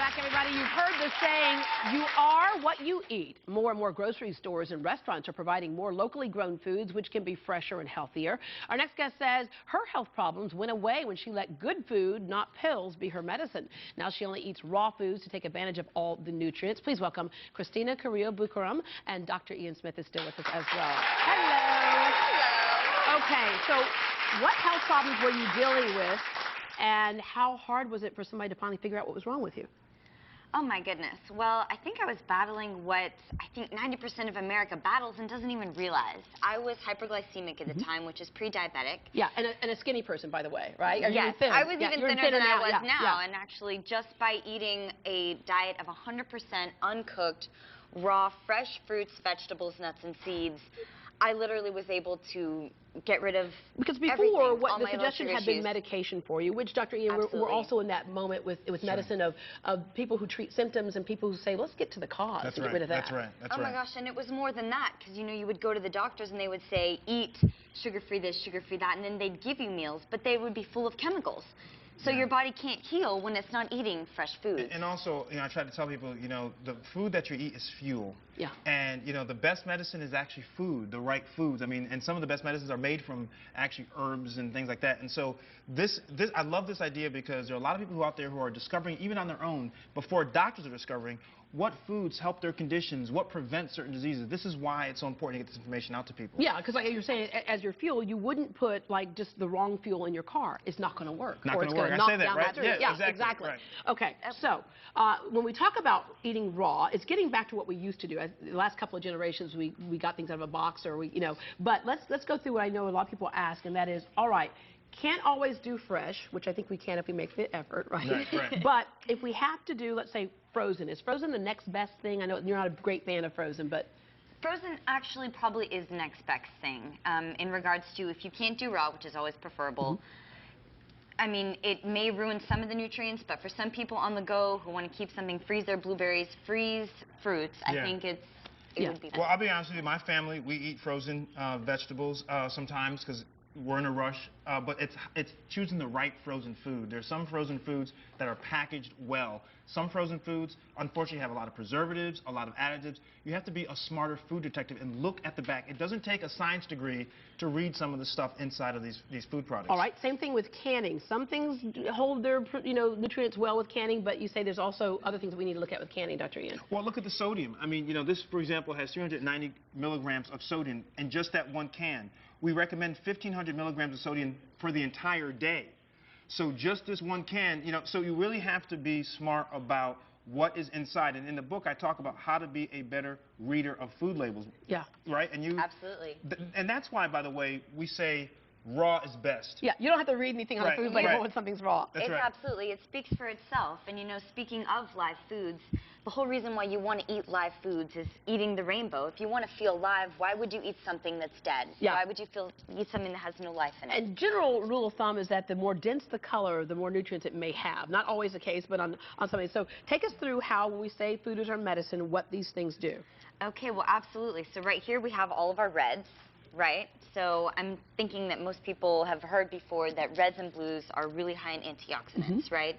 back, everybody. You've heard the saying, you are what you eat. More and more grocery stores and restaurants are providing more locally grown foods, which can be fresher and healthier. Our next guest says her health problems went away when she let good food, not pills, be her medicine. Now she only eats raw foods to take advantage of all the nutrients. Please welcome Kristina Carrillo-Bucaram, and Dr. Ian Smith is still with us as well. Hello. Hello. Okay, so what health problems were you dealing with? And how hard was it for somebody to finally figure out what was wrong with you? Oh my goodness. Well, I think I was battling what I think 90% of America battles and doesn't even realize. I was hyperglycemic at the time, which is pre-diabetic. Yeah, and a skinny person, by the way, right? Yes, I was even thinner than I was now. Yeah. And actually, just by eating a diet of 100% uncooked, raw, fresh fruits, vegetables, nuts, and seeds, I literally was able to get rid of because before what the suggestion had been medication for you, which Dr. Ian, we're also in that moment with medicine of people who treat symptoms and people who say, let's get to the cause and get rid of that. That's right. Oh my gosh, and it was more than that, because you know, you would go to the doctors and they would say, eat sugar-free this, sugar-free that, and then they'd give you meals, but they would be full of chemicals. So your body can't heal when it's not eating fresh food. And also, you know, I try to tell people, you know, the food that you eat is fuel. Yeah. And, you know, the best medicine is actually food, the right foods. I mean, and some of the best medicines are made from actually herbs and things like that. And so I love this idea because there are a lot of people who are out there who are discovering, even on their own, before doctors are discovering, what foods help their conditions, what prevents certain diseases. This is why it's so important to get this information out to people. Yeah, because like you're saying, as your fuel, you wouldn't put like just the wrong fuel in your car. It's not going to work. Not going to work. I say that, right? Yeah, exactly. Right. Okay, so when we talk about eating raw, it's getting back to what we used to do. The last couple of generations, we got things out of a box, or we, you know. But let's go through what I know a lot of people ask, and that is, all right, can't always do fresh, which I think we can if we make the effort, right? Right. But if we have to do, let's say, frozen, is frozen the next best thing? I know you're not a great fan of frozen, but... Frozen actually probably is the next best thing in regards to if you can't do raw, which is always preferable. I mean, it may ruin some of the nutrients, but for some people on the go who want to keep something, freeze their blueberries, freeze fruits, I think it would be best. Well, I'll be honest with you, my family, we eat frozen vegetables sometimes because we're in a rush, but it's choosing the right frozen food. There's some frozen foods that are packaged well. Some frozen foods, unfortunately, have a lot of preservatives, a lot of additives. You have to be a smarter food detective and look at the back. It doesn't take a science degree to read some of the stuff inside of these food products. All right, same thing with canning. Some things hold their nutrients well with canning, but you say there's also other things that we need to look at with canning, Dr. Ian. Well, look at the sodium. I mean, you know, this, for example, has 390 milligrams of sodium in just that one can. We recommend 1,500 milligrams of sodium for the entire day. So just this one can, you know, so you really have to be smart about what is inside. And in the book, I talk about how to be a better reader of food labels. Yeah. Right? And you... Absolutely. And that's why, by the way, we say raw is best. Yeah, you don't have to read anything on the food label when something's raw. That's right. Absolutely. It speaks for itself. And, you know, speaking of live foods, the whole reason why you want to eat live foods is eating the rainbow. If you want to feel live, why would you eat something that's dead? Yeah. Why would you eat something that has no life in it? And general rule of thumb is that the more dense the color, the more nutrients it may have. Not always the case, but on something. So take us through how, when we say food is our medicine, what these things do. Okay, well, absolutely. So right here we have all of our reds, right? So I'm thinking that most people have heard before that reds and blues are really high in antioxidants, right?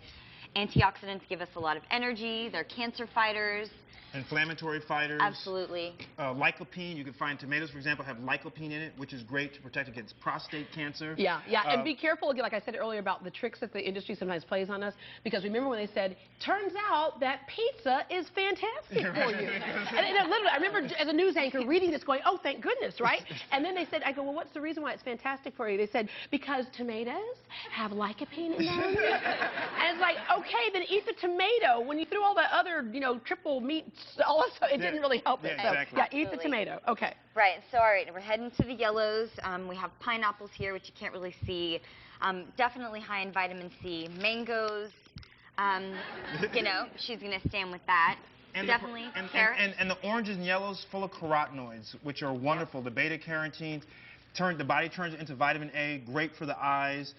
Antioxidants give us a lot of energy. They're cancer fighters. Inflammatory fighters. Absolutely. Lycopene, you can find tomatoes, for example, have lycopene in it, which is great to protect against prostate cancer. Yeah, and be careful, again, like I said earlier, about the tricks that the industry sometimes plays on us, because remember when they said, turns out that pizza is fantastic for you. And literally, I remember as a news anchor reading this going, oh, thank goodness, right? And then they said, I go, well, what's the reason why it's fantastic for you? They said, because tomatoes have lycopene in them. And it's like, okay, then eat the tomato. When you threw all that other, you know, triple meat, also, it didn't really help it. Yeah, exactly. So, yeah, eat the tomato. Okay. Right. So, all right, we're heading to the yellows. We have pineapples here, which you can't really see. Definitely high in vitamin C. Mangoes. You know, she's going to stand with that. And definitely. And the oranges and yellows full of carotenoids, which are wonderful. The beta-carotenes. The body turns it into vitamin A, great for the eyes,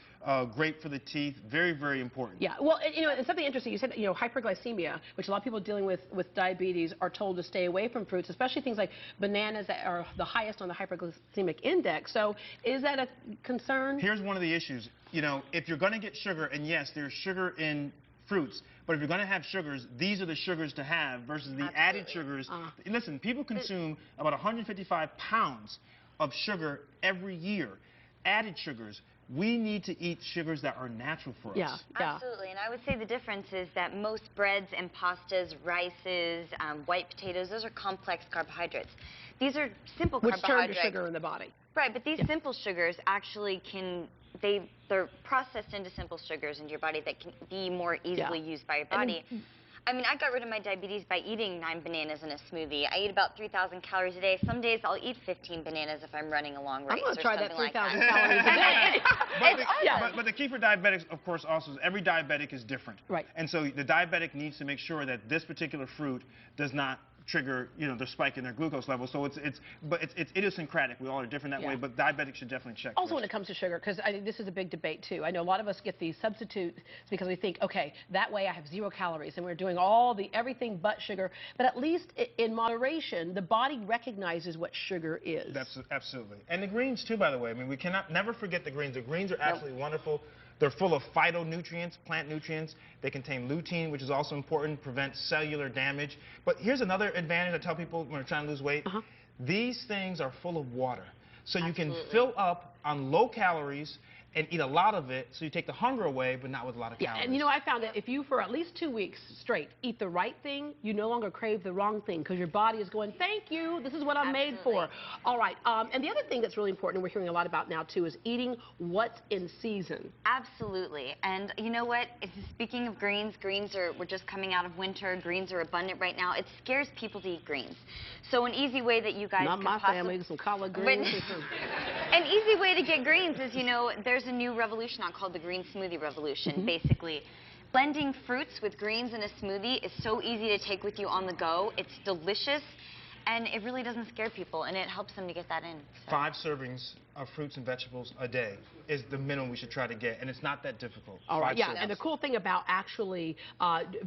great for the teeth, very, very important. Yeah, well, you know, and something interesting, you said, you know, hyperglycemia, which a lot of people dealing with diabetes are told to stay away from fruits, especially things like bananas that are the highest on the hyperglycemic index. So is that a concern? Here's one of the issues. You know, if you're going to get sugar, and yes, there's sugar in fruits. But if you're going to have sugars, these are the sugars to have versus the added sugars. Listen, people consume about 155 pounds of sugar every year. Added sugars. We need to eat sugars that are natural for us. Yeah. Absolutely, and I would say the difference is that most breads and pastas, rices, white potatoes, those are complex carbohydrates. These are simple carbohydrates. Which turn to sugar in the body. Right, but these simple sugars actually they're processed into simple sugars into your body that can be more easily used by your body. I mean, I got rid of my diabetes by eating 9 bananas in a smoothie. I eat about 3,000 calories a day. Some days I'll eat 15 bananas if I'm running a long race or something like that. I'm going to try that 3,000 calories a day. But the key for diabetics, of course, also is every diabetic is different. Right. And so the diabetic needs to make sure that this particular fruit does not trigger, their spike in their glucose level. So it's idiosyncratic. We all are different that way, but diabetics should definitely check. Also, when it comes to sugar, because this is a big debate too. I know a lot of us get these substitutes because we think, okay, that way I have 0 calories, and we're doing everything but sugar. But at least in moderation, the body recognizes what sugar is. That's absolutely. And the greens too, by the way. I mean, we cannot never forget the greens. The greens are absolutely wonderful. They're full of phytonutrients, plant nutrients. They contain lutein, which is also important, prevents cellular damage. But here's another advantage I tell people when they're trying to lose weight. These things are full of water. So you can fill up on low calories and eat a lot of it, so you take the hunger away, but not with a lot of calories. And I found that if you, for at least 2 weeks straight, eat the right thing, you no longer crave the wrong thing, because your body is going, thank you, this is what I'm made for. All right, and the other thing that's really important, and we're hearing a lot about now, too, is eating what's in season. Absolutely, and you know what? Speaking of greens, we're just coming out of winter. Greens are abundant right now. It scares people to eat greens. So an easy way that you guys Not my family, some collard greens. An easy way to get greens is, there's a new revolution out called the green smoothie revolution. Basically, blending fruits with greens in a smoothie is so easy to take with you on the go. It's delicious, and it really doesn't scare people, and it helps them to get that in. So. 5 servings of fruits and vegetables a day is the minimum we should try to get, and it's not that difficult. All right, and the cool thing about actually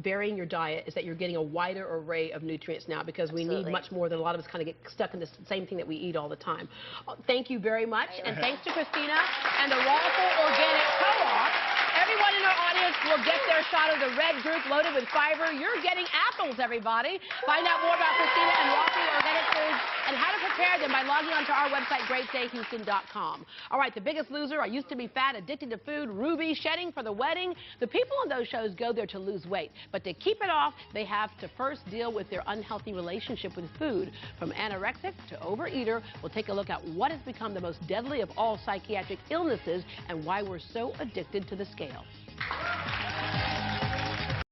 varying your diet is that you're getting a wider array of nutrients now, because we need much more than a lot of us kind of get stuck in the same thing that we eat all the time. Thank you very much, and thanks to Kristina and the Rawful Organic Co-op. Everyone in our audience will get their shot of the red group loaded with fiber. You're getting apples, everybody. Find out more about Kristina and Rawful Organic Foods and how to prepare them by logging onto our website, greatdayhouston.com. All right, The Biggest Loser, I Used to Be Fat, Addicted to Food, Ruby, Shedding for the Wedding. The people on those shows go there to lose weight, but to keep it off, they have to first deal with their unhealthy relationship with food. From anorexic to overeater, we'll take a look at what has become the most deadly of all psychiatric illnesses and why we're so addicted to the scale.